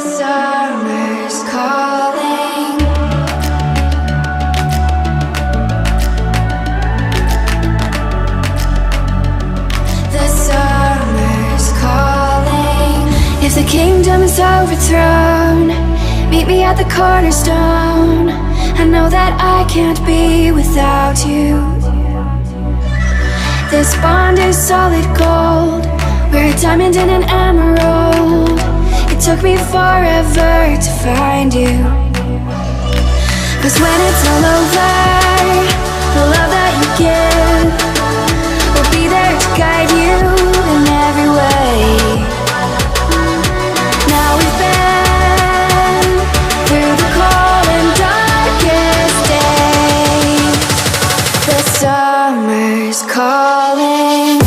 summer's calling. The summer's calling. If the kingdom is overthrown, meet me at the cornerstone. I know that I can't be without you. This bond is solid gold. We're a diamond and an emerald. It took me forever to find you. 'Cause when it's all over, the love that you give will be there to guide you in every way. Now we've been through the cold and darkest days. The summer's calling.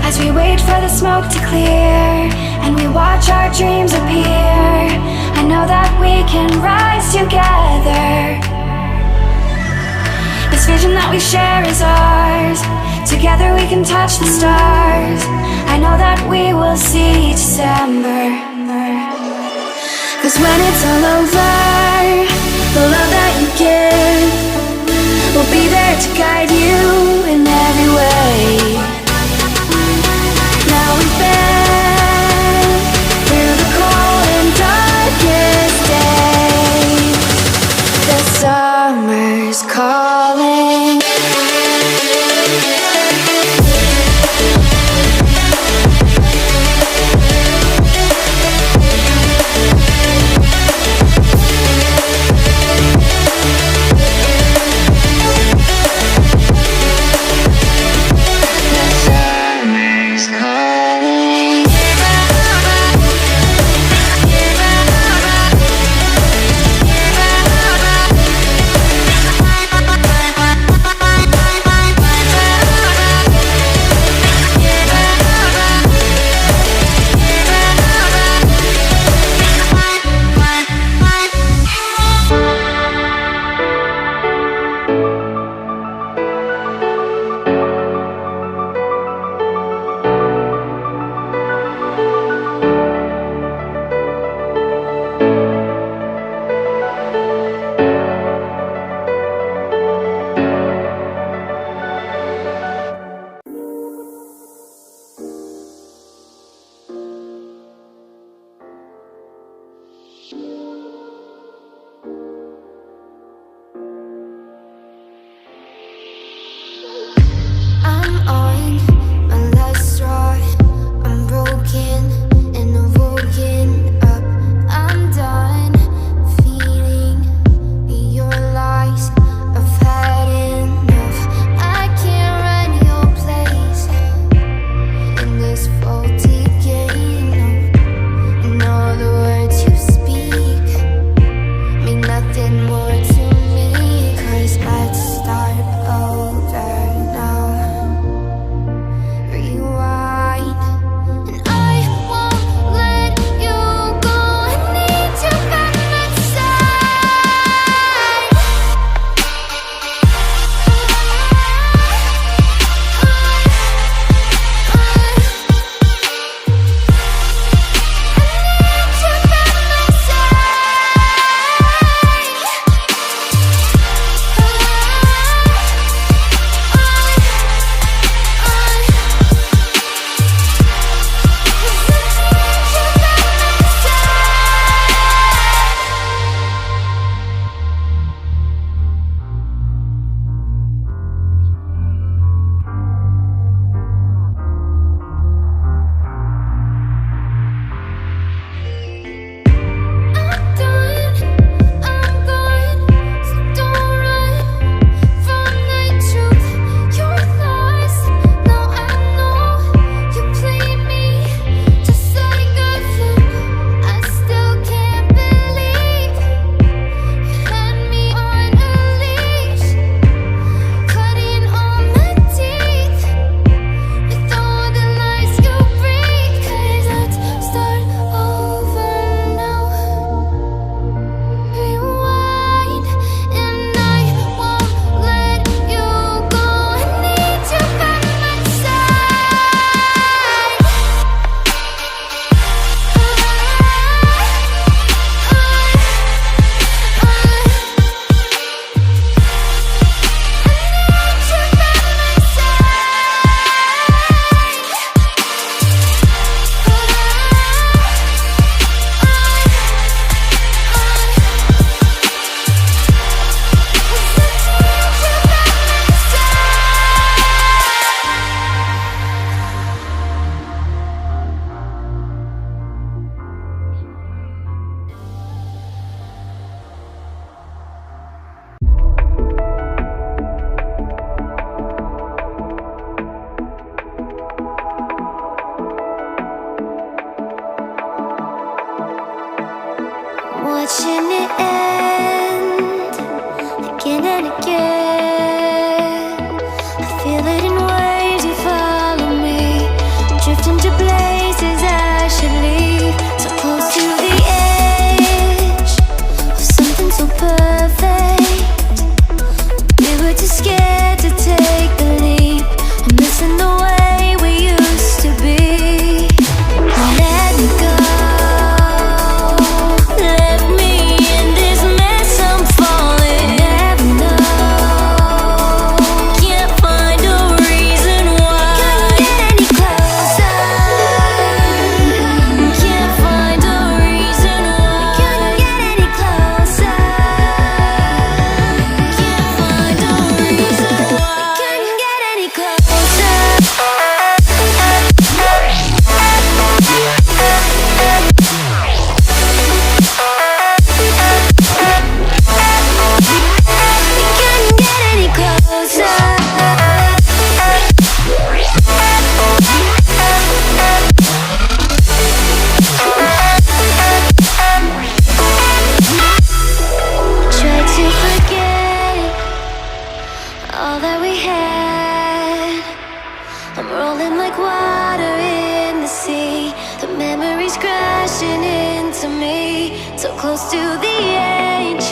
As we wait for the smoke to clear and we watch our dreams appear, I know that we can rise together. This vision that we share is ours. Together we can touch the stars. I know that we will see December. 'Cause when it's all over, the love that you give will be there to guide you in every way. Now we've been through the cold and darkest days. The summer's calling. the end, again and again. I feel it in waves, you follow me, drifting to places I should leave. So close to the edge of something so perfect. We were too scared to take the leap. I'm missing the way we used to be. Let me go, left me in this mess I'm falling. Never know, can't find a reason why. Couldn't get any closer, can't find a reason why. Couldn't get any closer, can't find a reason why. Couldn't get any closer. Couldn't get any closer. Tried to forget all that we had. I'm rolling like water in the sea. The memories crashing into me. So close to the edge